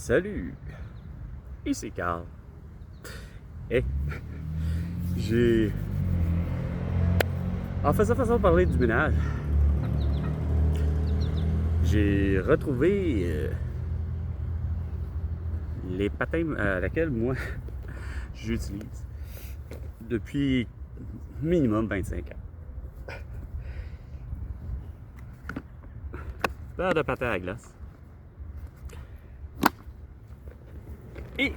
Salut, ici Carl. Et j'ai... En faisant façon de parler du ménage, j'ai retrouvé les patins à laquelle moi j'utilise depuis minimum 25 ans. Paire de patins à glace. Et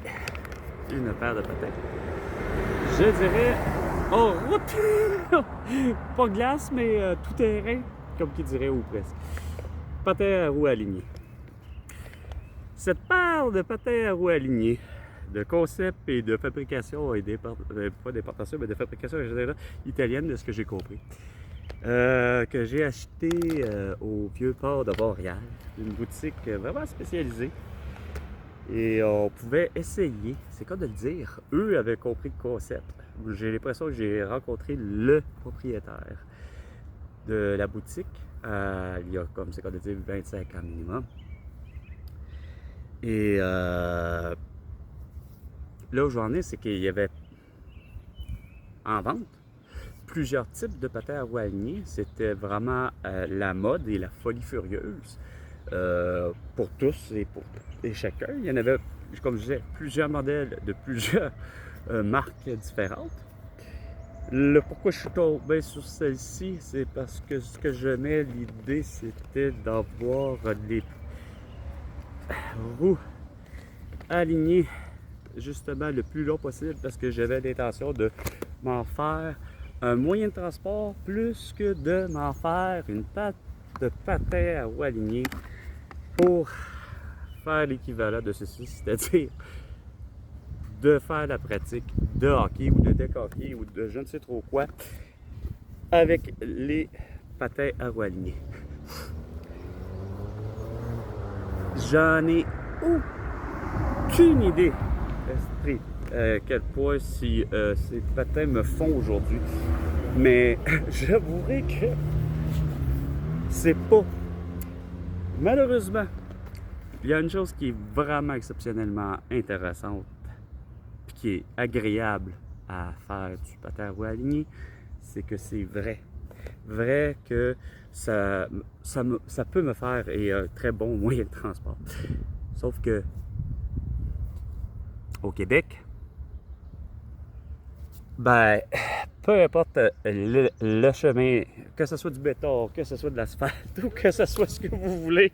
une paire de patins. Je dirais en route. Pas glace, mais tout terrain, comme qui dirait, ou presque. Patins à roues alignées. Cette paire de patins à roues alignées, de concept et de fabrication, et pas d'importation, mais de fabrication italienne, de ce que j'ai compris, que j'ai acheté au vieux port de Montréal, une boutique vraiment spécialisée. Et on pouvait essayer, c'est quoi de le dire, eux avaient compris le concept. J'ai l'impression que j'ai rencontré le propriétaire de la boutique il y a, comme c'est quoi de dire, 25 ans minimum. Et là où j'en ai, c'est qu'il y avait en vente plusieurs types de patins à roues alignées. C'était vraiment la mode et la folie furieuse pour tous et chacun. Il y en avait, comme je disais, plusieurs modèles de plusieurs marques différentes. Le pourquoi je suis tombé sur celle-ci, c'est parce que ce que j'aimais, l'idée, c'était d'avoir des roues alignées justement le plus long possible, parce que j'avais l'intention de m'en faire un moyen de transport plus que de m'en faire une patte de patin à roues alignées pour faire l'équivalent de ceci, c'est-à-dire de faire la pratique de hockey ou de deck hockey ou de je ne sais trop quoi avec les patins à roues alignées. J'en ai aucune idée quel point si ces patins me font aujourd'hui, mais j'avouerai que c'est pas. Malheureusement, il y a une chose qui est vraiment exceptionnellement intéressante et qui est agréable à faire du patin à roues alignées, c'est que c'est vrai. Vrai que ça peut me faire un très bon moyen de transport. Sauf que au Québec, ben, peu importe le chemin, que ce soit du béton, que ce soit de l'asphalte ou que ce soit ce que vous voulez,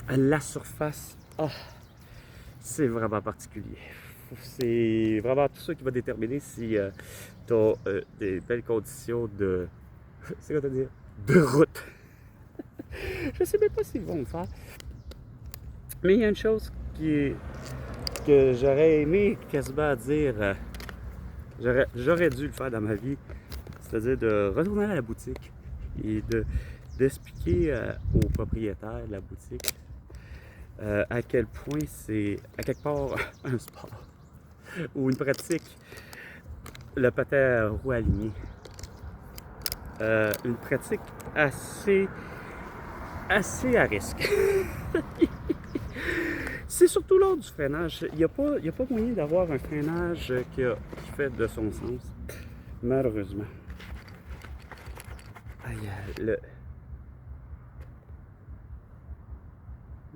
la surface, c'est vraiment particulier. C'est vraiment tout ça qui va déterminer si tu as des belles conditions de... c'est quoi te dire? De route. Je sais même pas s'ils vont le faire. Mais il y a une chose que j'aurais aimé quasiment dire, j'aurais dû le faire dans ma vie, c'est-à-dire de retourner à la boutique et d'expliquer au propriétaire de la boutique à quel point c'est, à quelque part, un sport ou une pratique, le patin à roues alignées. Une pratique assez à risque. C'est surtout lors du freinage. Il n'y a pas moyen d'avoir un freinage qui fait de son sens, malheureusement. Aïe,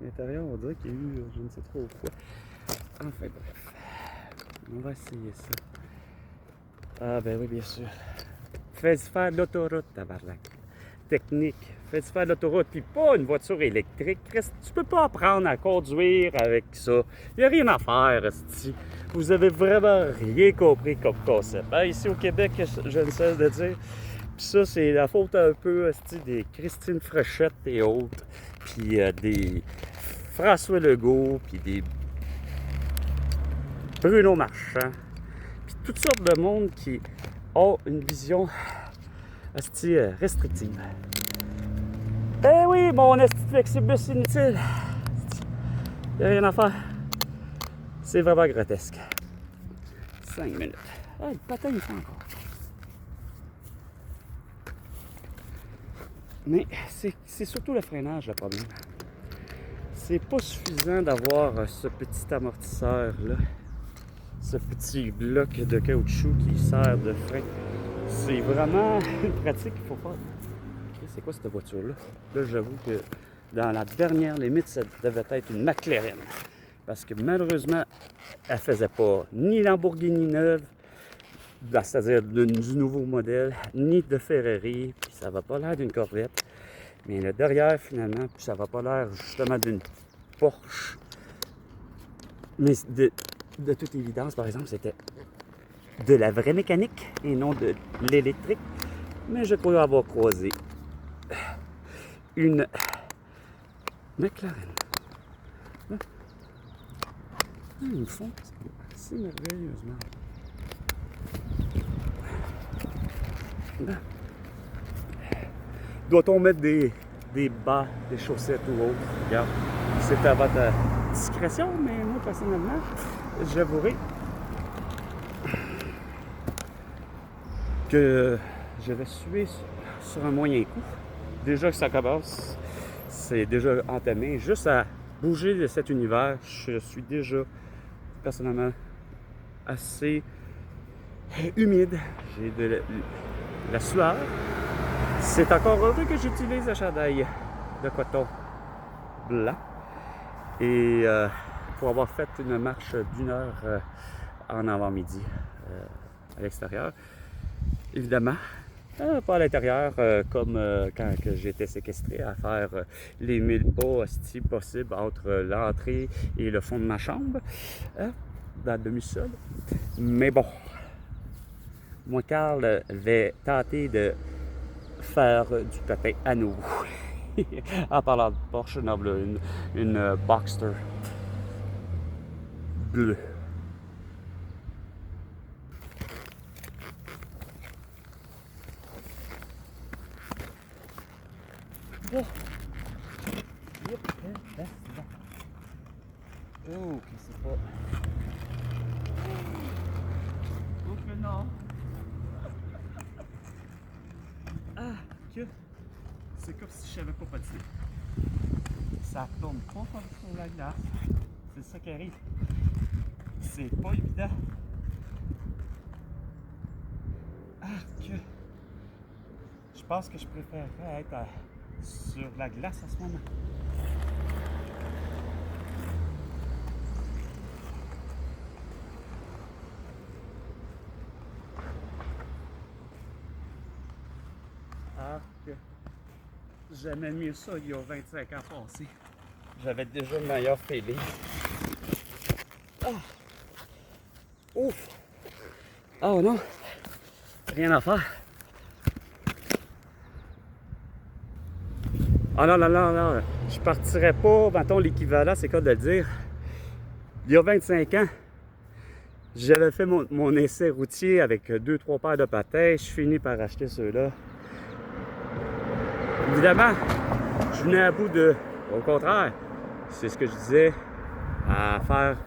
l'intérieur, on dirait qu'il y a eu je ne sais trop quoi. Enfin bref, on va essayer ça. Ah ben oui, bien sûr. Fais-y faire de l'autoroute, tabarnak. Technique. Fais-y faire de l'autoroute, puis pas une voiture électrique. Tu peux pas apprendre à conduire avec ça. Il n'y a rien à faire, esti. Vous avez vraiment rien compris comme concept. Ici au Québec, je ne sais de dire. Puis ça, c'est la faute un peu, esti, des Christine Fréchette et autres. Puis des François Legault, puis des Bruno Marchand. Puis toutes sortes de monde qui ont une vision restrictive. Ben oui, mon esti de flexibus inutile. Il n'y a rien à faire. C'est vraiment grotesque. 5 minutes. Le patin, il fait encore. Mais c'est surtout le freinage le problème. C'est pas suffisant d'avoir ce petit amortisseur-là, ce petit bloc de caoutchouc qui sert de frein. C'est vraiment une pratique qu'il faut faire. Okay, c'est quoi cette voiture-là? Là, j'avoue que dans la dernière limite, ça devait être une McLaren. Parce que malheureusement, elle faisait pas ni Lamborghini neuve, c'est-à-dire du nouveau modèle, ni de Ferrari, puis ça va pas l'air d'une Corvette. Mais le derrière, finalement, puis ça va pas l'air justement d'une Porsche. Mais de toute évidence, par exemple, c'était de la vraie mécanique et non de l'électrique. Mais je crois avoir croisé une McLaren. Ils me font assez merveilleusement. Doit-on mettre des bas, des chaussettes ou autre? Regarde, c'est à votre discrétion, mais moi, personnellement, j'avouerai que je vais suer sur un moyen coup. Déjà que ça commence, c'est déjà entamé. Juste à bouger de cet univers, je suis déjà, personnellement, assez humide. J'ai de la sueur. C'est encore heureux que j'utilise un chandail de coton blanc. Et pour avoir fait une marche d'1 heure en avant-midi à l'extérieur, évidemment, pas à l'intérieur, comme quand j'étais séquestré à faire les 1000 pas si possible entre l'entrée et le fond de ma chambre, dans le demi-sol. Mais bon, moi, Carl, vais tenter de faire du patin à nouveau. En parlant de Porsche, une Boxster bleue. Oh, que c'est pas. Oh que non. Ah, que. C'est comme si je savais pas patiner. Ça tombe pas comme sur la glace. C'est ça qui arrive. C'est pas évident. Ah, que. Je pense que je préférerais être sur la glace à ce moment. Ah, que. J'aimais mieux ça il y a 25 ans passés. J'avais déjà le meilleur feeling. Ah! Ouf! Oh non! Rien à faire. Ah non, non, non, non. Je partirais pas, mettons, l'équivalent, c'est quoi de le dire? Il y a 25 ans, j'avais fait mon essai routier avec 2-3 paires de patins. Je finis par acheter ceux-là. Évidemment, je venais à bout de... Au contraire, c'est ce que je disais à faire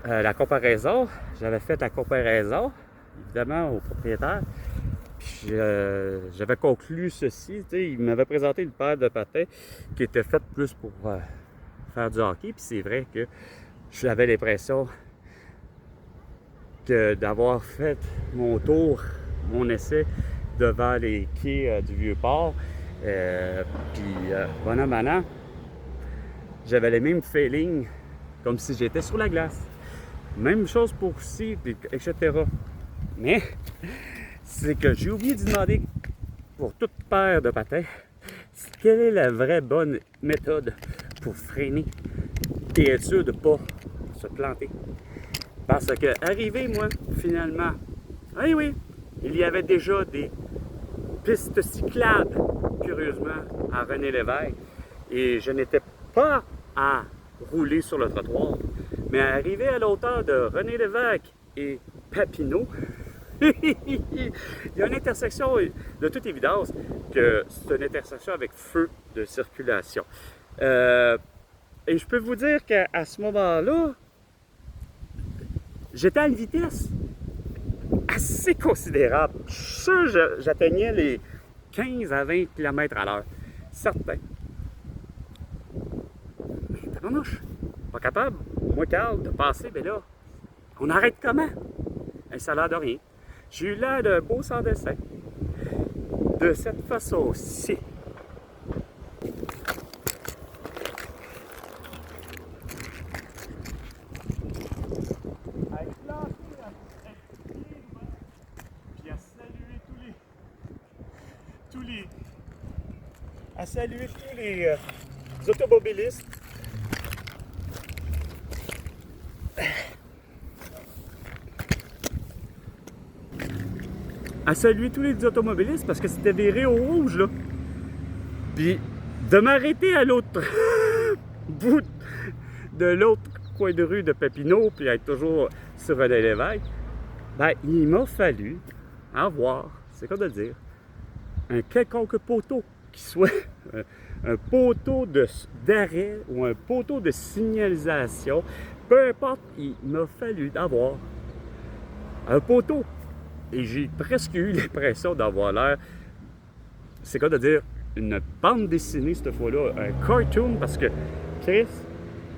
la comparaison. J'avais fait la comparaison, évidemment, au propriétaire. Puis j'avais conclu ceci. Il m'avait présenté une paire de patins qui était faite plus pour faire du hockey. Puis c'est vrai que j'avais l'impression que d'avoir fait mon tour, mon essai devant les quais du Vieux-Port. Puis, bonhomme à an, j'avais les mêmes feelings comme si j'étais sur la glace. Même chose pour ici, etc. Mais, c'est que j'ai oublié de demander pour toute paire de patins, quelle est la vraie bonne méthode pour freiner et être sûr de ne pas se planter. Parce que, arrivé, moi, finalement, oui, il y avait déjà des pistes cyclables, curieusement, à René-Lévesque. Et je n'étais pas à rouler sur le trottoir, mais arrivé à l'auteur de René-Lévesque et Papineau, il y a une intersection, de toute évidence, que c'est une intersection avec feu de circulation. Et je peux vous dire qu'à ce moment-là, j'étais à une vitesse assez considérable. Je suis sûr que j'atteignais les 15 à 20 km à l'heure. certain. Mais tabarnouche, pas capable, moi Carl, de passer, mais là, on arrête comment? Et ça a l'air de rien. J'ai eu l'air d'un beau sans dessin. De cette façon-ci. À saluer tous les automobilistes. À saluer tous les automobilistes parce que c'était viré au rouge, là. Puis de m'arrêter à l'autre bout de l'autre coin de rue de Papineau, puis être toujours sur René Lévesque, ben, il m'a fallu avoir, c'est quoi de le dire, un quelconque poteau qui soit un poteau d'arrêt ou un poteau de signalisation, peu importe, il m'a fallu d'avoir un poteau. Et j'ai presque eu l'impression d'avoir l'air, c'est quoi de dire, une bande dessinée cette fois-là, un cartoon, parce que Chris,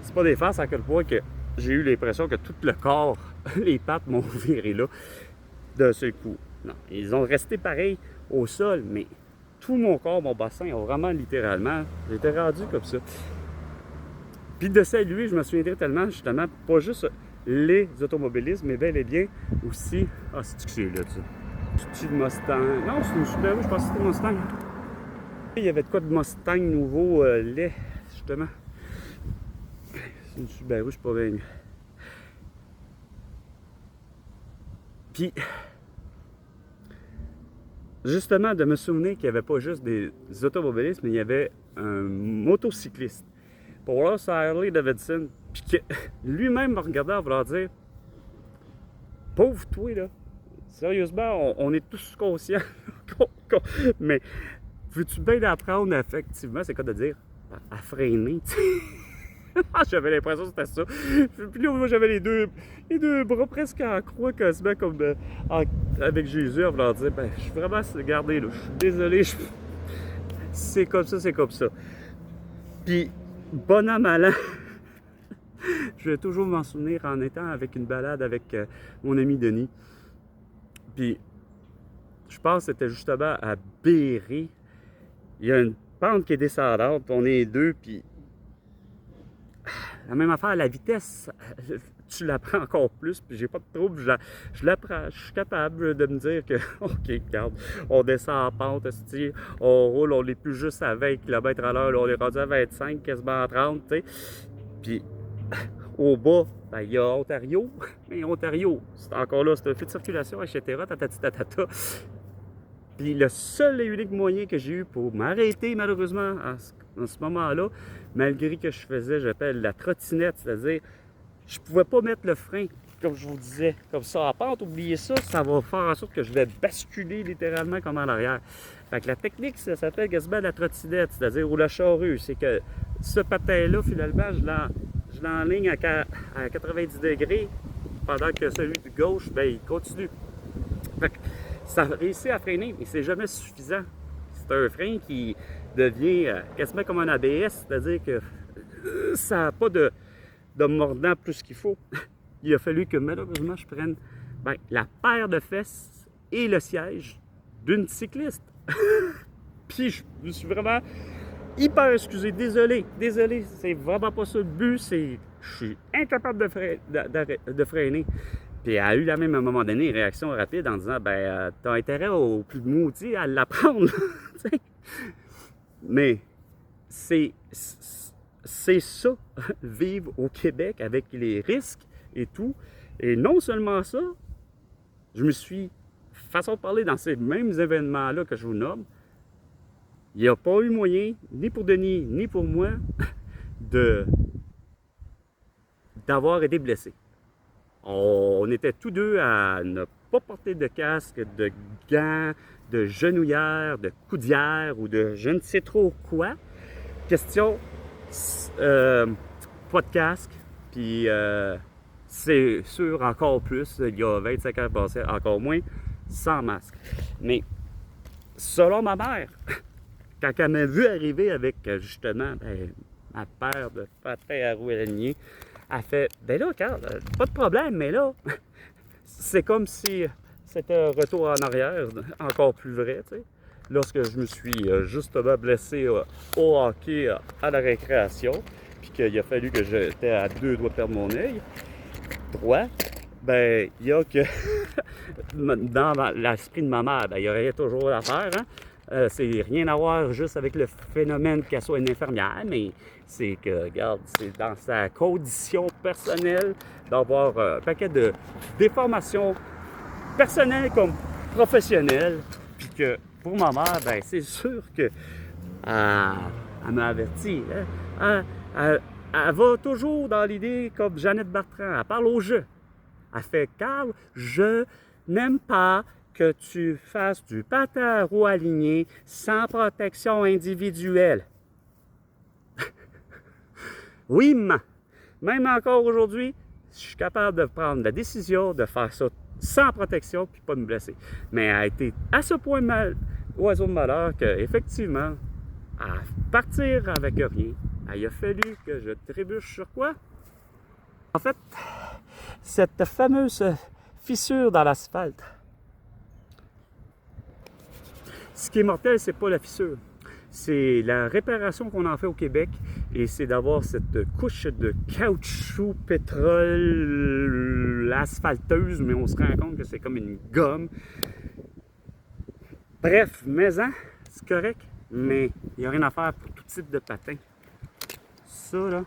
c'est pas des farces à quel point que j'ai eu l'impression que tout le corps, les pattes m'ont viré là d'un seul coup. Non, ils ont resté pareils au sol, mais tout mon corps, mon bassin, a vraiment littéralement, j'étais rendu comme ça. Puis de saluer, je me souviendrai tellement, justement, pas juste les automobilistes, mais bel et bien aussi. Ah, c'est-tu que c'est là, tu sais? C'est-tu de Mustang? Non, c'est une Subaru, je pense que c'était une Mustang. Il y avait de quoi de Mustang nouveau, laid, justement. C'est une Subaru, je suis pas bien. Puis, justement, de me souvenir qu'il n'y avait pas juste des automobilistes, mais il y avait un motocycliste. Pour Ross Harley Davidson, puis que lui-même me regardait en voulant dire pauvre toi, là. Sérieusement, on est tous conscients. Mais veux-tu bien apprendre effectivement, c'est quoi de dire à freiner, tu sais? J'avais l'impression que c'était ça. Puis là, moi, j'avais les deux bras presque en croix, quasiment comme avec Jésus, en voulant dire ben, je suis vraiment gardé, là. Je suis désolé, c'est comme ça, c'est comme ça. Puis, bon an, mal an, je vais toujours m'en souvenir en étant avec une balade avec mon ami Denis. Puis, je pense que c'était justement à Béré. Il y a une pente qui est descendante, on est deux, puis la même affaire, la vitesse, tu la prends encore plus, puis j'ai pas de trouble, je la prends, je suis capable de me dire que, OK, regarde, on descend en pente, on roule, on n'est plus juste à 20 km à l'heure, on est rendu à 25, quasiment à 30, tu sais. Puis, au bas, ben, il y a Ontario, mais Ontario, c'est encore là, c'est un fait de circulation, etc., tatata. Puis le seul et unique moyen que j'ai eu pour m'arrêter, malheureusement, en ce moment-là, malgré que je faisais, j'appelle la trottinette, c'est-à-dire, je pouvais pas mettre le frein, comme je vous disais, comme ça en pente, oubliez ça, ça va faire en sorte que je vais basculer littéralement comme en arrière. Fait que la technique, ça s'appelle quasiment la trottinette, c'est-à-dire, ou la charrue, c'est que ce patin-là, finalement, je l'enligne à 90 degrés, pendant que celui de gauche, ben, il continue. Fait que ça réussit à freiner, mais c'est jamais suffisant. C'est un frein qui devient quasiment comme un ABS, c'est-à-dire que ça n'a pas de mordant plus qu'il faut. Il a fallu que malheureusement je prenne la paire de fesses et le siège d'une cycliste. Puis je me suis vraiment hyper excusé, désolé, c'est vraiment pas ça le but, je suis incapable de freiner. Puis elle a eu la même à un moment donné une réaction rapide en disant ben t'as intérêt au plus maudit à l'apprendre. Mais c'est ça, vivre au Québec avec les risques et tout. Et non seulement ça, je me suis, façon de parler, dans ces mêmes événements-là que je vous nomme, il n'y a pas eu moyen, ni pour Denis, ni pour moi, d'avoir été blessés. On était tous deux à ne pas porter de casque, de gants, de genouillères, de coudières ou de je ne sais trop quoi. Question, pas de casque, puis c'est sûr encore plus, il y a 25 ans passés, encore moins, sans masque. Mais selon ma mère, quand elle m'a vu arriver avec, justement, ma paire de patins à roues alignées, elle fait, ben là, Carl, pas de problème, mais là, c'est comme si c'était un retour en arrière, encore plus vrai, tu sais. Lorsque je me suis justement blessé au hockey à la récréation, puis qu'il a fallu que j'étais à 2 doigts de perdre mon œil droit, ben, il y a que dans l'esprit de ma mère, ben, il y aurait toujours l'affaire, hein. C'est rien à voir juste avec le phénomène qu'elle soit une infirmière, mais c'est que, regarde, c'est dans sa condition personnelle d'avoir un paquet de déformations personnelles comme professionnelles, puis que pour ma mère, ben, c'est sûr que elle m'a averti. Hein? Elle va toujours dans l'idée comme Jeannette Bertrand, elle parle au jeu. Elle fait, Carl, je n'aime pas que tu fasses du patin à roues aligné sans protection individuelle. Oui, même encore aujourd'hui, je suis capable de prendre la décision de faire ça sans protection puis pas me blesser. Mais elle a été à ce point mal, oiseau de malheur, qu'effectivement, à partir avec rien, il a fallu que je trébuche sur quoi? En fait, cette fameuse fissure dans l'asphalte. Ce qui est mortel, c'est pas la fissure. C'est la réparation qu'on en fait au Québec et c'est d'avoir cette couche de caoutchouc, pétrole, asphalteuse, mais on se rend compte que c'est comme une gomme. Bref, maison, c'est correct, mais il n'y a rien à faire pour tout type de patin. Ça, là,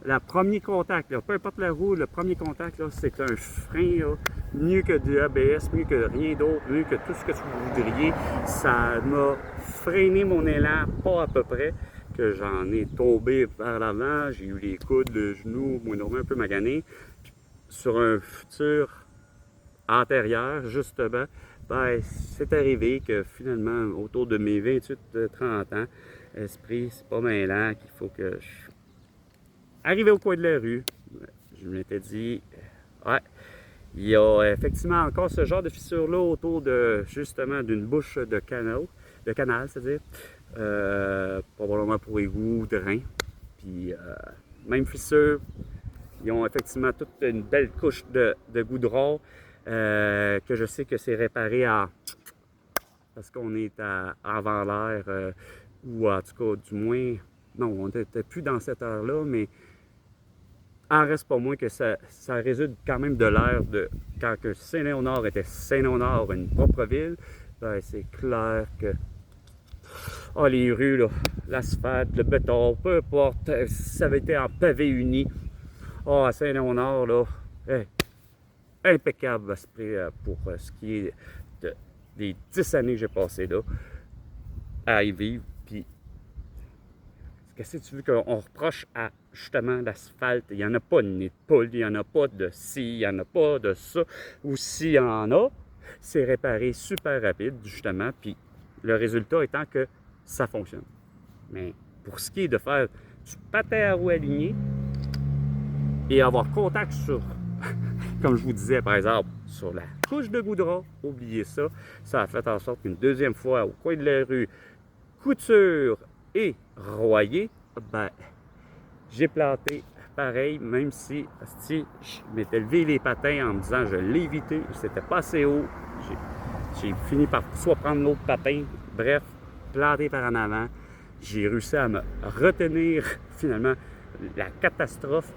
le premier contact, là, peu importe la roue, le premier contact, là, c'est un frein, là, mieux que du ABS, mieux que rien d'autre, mieux que tout ce que vous voudriez. Ça m'a freiné mon élan, pas à peu près, que j'en ai tombé vers l'avant, j'ai eu les coudes, le genou, moi, un peu magané. Sur un futur antérieur, justement, ben, c'est arrivé que finalement, autour de mes 28-30 ans, esprit, c'est pas mal lent qu'il faut que je... Arrivé au coin de la rue, je m'étais dit, ouais, il y a effectivement encore ce genre de fissure-là autour de, justement, d'une bouche de canal, c'est-à-dire, probablement pour égout, drain. Puis, même fissure, ils ont effectivement toute une belle couche de goudron, que je sais que c'est réparé parce qu'on est avant l'air, ou en tout cas, du moins, non, on n'était plus dans cette heure-là, mais en reste pas moins que ça résulte quand même de l'air de quand que Saint-Léonard était Saint-Léonard, une propre ville, ben c'est clair que les rues, là, l'asphalte, le béton, peu importe, ça avait été en pavé uni. À Saint-Léonard, là, impeccable esprit pour ce qui est des 10 années que j'ai passées là à y vivre. Puis, qu'est-ce que tu veux qu'on reproche à justement l'asphalte? Il n'y en a pas de nid de poule, il n'y en a pas de ci, il n'y en a pas de ça. Ou s'il y en a, c'est réparé super rapide, justement. Puis, le résultat étant que ça fonctionne. Mais pour ce qui est de faire du patin à roues aligné et avoir contact sur, comme je vous disais, par exemple, sur la couche de goudron, oubliez ça. Ça a fait en sorte qu'une deuxième fois, au coin de la rue, couture et royer, ben, j'ai planté pareil, même si je m'étais levé les patins en me disant je l'ai évité, c'était pas assez haut. J'ai fini par soit prendre l'autre patin, bref, planter par en avant. J'ai réussi à me retenir finalement la catastrophe,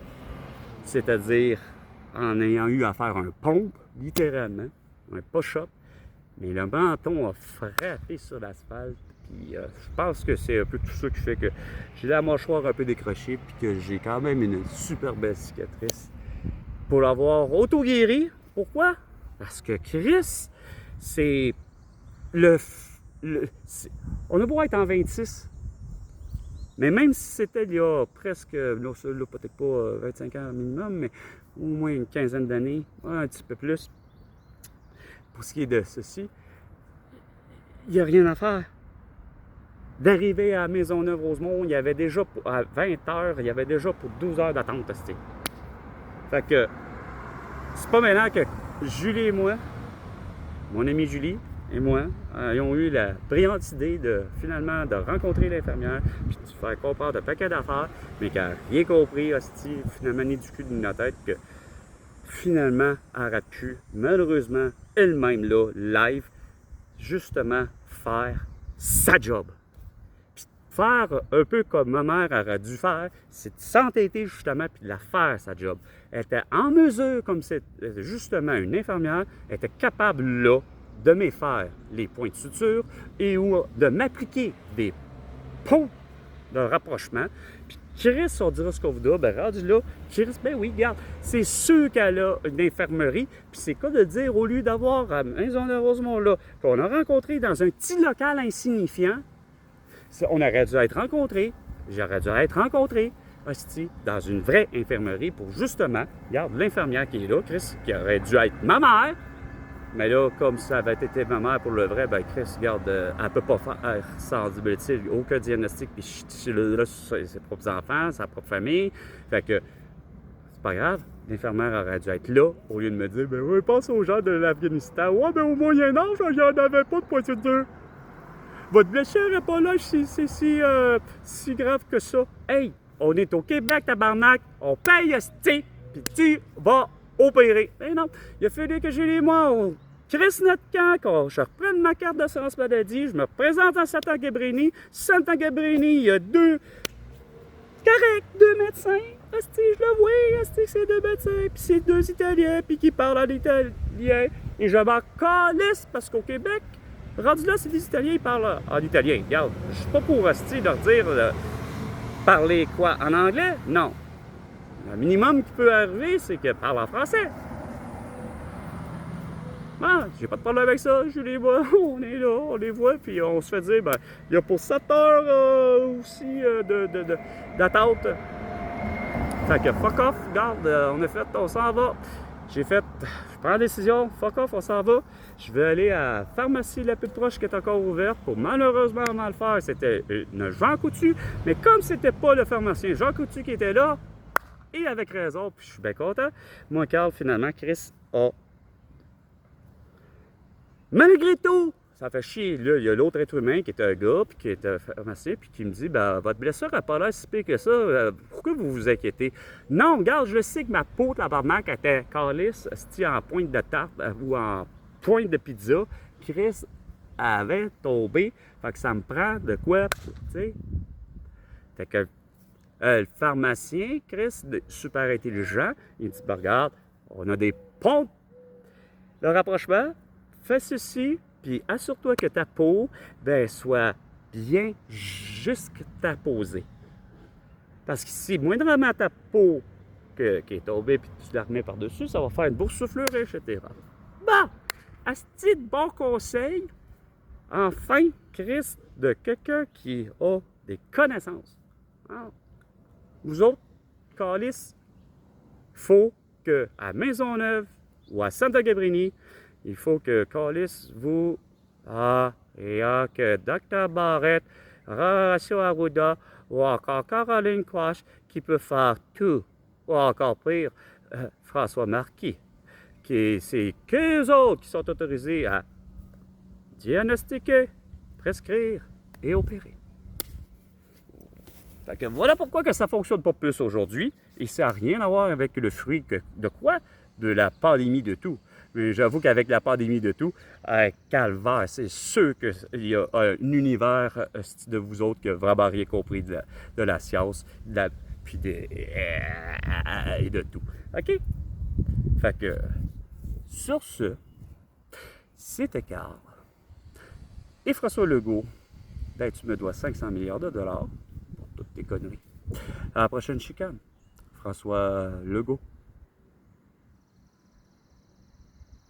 c'est-à-dire en ayant eu à faire un pompe, littéralement, un push-up, mais le menton a frappé sur l'asphalte. Puis je pense que c'est un peu tout ça qui fait que j'ai la mâchoire un peu décrochée, puis que j'ai quand même une super belle cicatrice. Pour l'avoir auto-guéri, pourquoi? Parce que Chris, c'est on a beau être en 26, mais même si c'était il y a presque, peut-être pas 25 ans minimum, mais au moins une quinzaine d'années, un petit peu plus, pour ce qui est de ceci, il n'y a rien à faire. D'arriver à Maisonneuve-Rosemont, il y avait déjà, à 20h, il y avait déjà pour 12 heures d'attente. Fait que, c'est pas maintenant que Julie et moi, mon amie Julie, et moi, ils ont eu la brillante idée de finalement de rencontrer l'infirmière, puis de faire comprendre de paquet d'affaires, mais qu'elle n'a rien compris, hostie, finalement, ni du cul ni de la tête, que finalement, elle aurait pu, malheureusement, elle-même, là, live, justement, faire sa job. Puis faire un peu comme ma mère aurait dû faire, c'est de s'entêter justement, puis de la faire, sa job. Elle était en mesure, comme c'est justement une infirmière, elle était capable, là, de me faire les points de suture et ou de m'appliquer des ponts de rapprochement. Puis Chris, on dira ce qu'on voudra, ben rendu là, Chris, ben oui, regarde, c'est sûr qu'elle a une infirmerie, puis c'est quoi de dire, au lieu d'avoir à Maisonneuve-Rosemont là, qu'on a rencontré dans un petit local insignifiant, on aurait dû être rencontrés, j'aurais dû être rencontré, hostie, dans une vraie infirmerie pour justement, regarde, l'infirmière qui est là, Chris, qui aurait dû être ma mère. Mais là, comme ça avait été ma mère pour le vrai, ben Chris, regarde, elle ne peut pas faire sans aucun diagnostic, puis là, ses propres enfants, sa propre famille. Fait que, c'est pas grave, l'infirmière aurait dû être là, au lieu de me dire, ben oui, pense aux gens de l'Afghanistan. Ouais, ben au Moyen-Âge, il n'y en avait pas de pointure de. Votre blessure n'est pas là, c'est si grave que ça. Hey, on est au Québec, tabarnak, on paye, hostie, puis tu vas opérer. Mais non, il a fallu que j'ai les mois, on crisse notre camp, que je reprenne ma carte d'assurance maladie, je me présente à Sant'Agabrini. Sant'Agabrini, il y a deux médecins. Asti, je le vois, asti, c'est deux médecins, puis c'est deux Italiens, puis qui parlent en italien. Et je m'en calisse, parce qu'au Québec, rendu là, c'est des Italiens, ils parlent en italien. Regarde, je suis pas pour asti leur dire parler quoi, en anglais? Non. Le minimum qui peut arriver, c'est qu'ils parlent en français. Ah, j'ai pas de problème avec ça, je les vois, on est là, on les voit, puis on se fait dire, ben, il y a pour 7 heures aussi d'attente. Fait que fuck off, regarde, on a fait, on s'en va. Je prends la décision, fuck off, on s'en va. Je vais aller à la pharmacie la plus proche qui est encore ouverte pour malheureusement mal faire. C'était une Jean Coutu, mais comme c'était pas le pharmacien Jean Coutu qui était là, et avec raison, puis je suis bien content, moi, Carl, finalement, Chris a. Malgré tout, ça fait chier. Là, il y a l'autre être humain qui est un gars, puis qui est un pharmacien, puis qui me dit, ben, votre blessure n'a pas l'air si pire que ça. Pourquoi vous vous inquiétez? Non, regarde, je sais que ma peau, tabarnak, était calisse, en pointe de tarte ou en pointe de pizza. Chris avait tombé. Fait que ça me prend de quoi, tu sais. Fait que le pharmacien, Chris, super intelligent, il dit, ben, regarde, on a des ponts de rapprochement. Fais ceci, puis assure-toi que ta peau soit bien juxtaposée. Parce que si moindrement ta peau qui est tombée, puis tu la remets par-dessus, ça va faire une boursouflure, etc. Bon, asti de bon conseil, enfin, Christ, de quelqu'un qui a des connaissances. Ah. Vous autres, calices, il faut qu'à Maisonneuve ou à Sant'Agabrini, il faut que Callis vous et que Dr. Barrett, Horacio Arruda ou encore Caroline Quash qui peut faire tout, ou encore pire, François Marquis, c'est qu'eux autres qui sont autorisés à diagnostiquer, prescrire et opérer. Fait que voilà pourquoi que ça ne fonctionne pas plus aujourd'hui, et ça n'a rien à voir avec le fruit de quoi? De la pandémie de tout. Mais j'avoue qu'avec la pandémie de tout, calvaire, c'est sûr qu'il y a un univers de vous autres qui n'a vraiment rien compris de la science, puis et de tout. OK? Fait que, sur ce, c'était Carl. Et François Legault, ben, tu me dois 500 milliards de dollars pour toutes tes conneries. À la prochaine chicane. François Legault.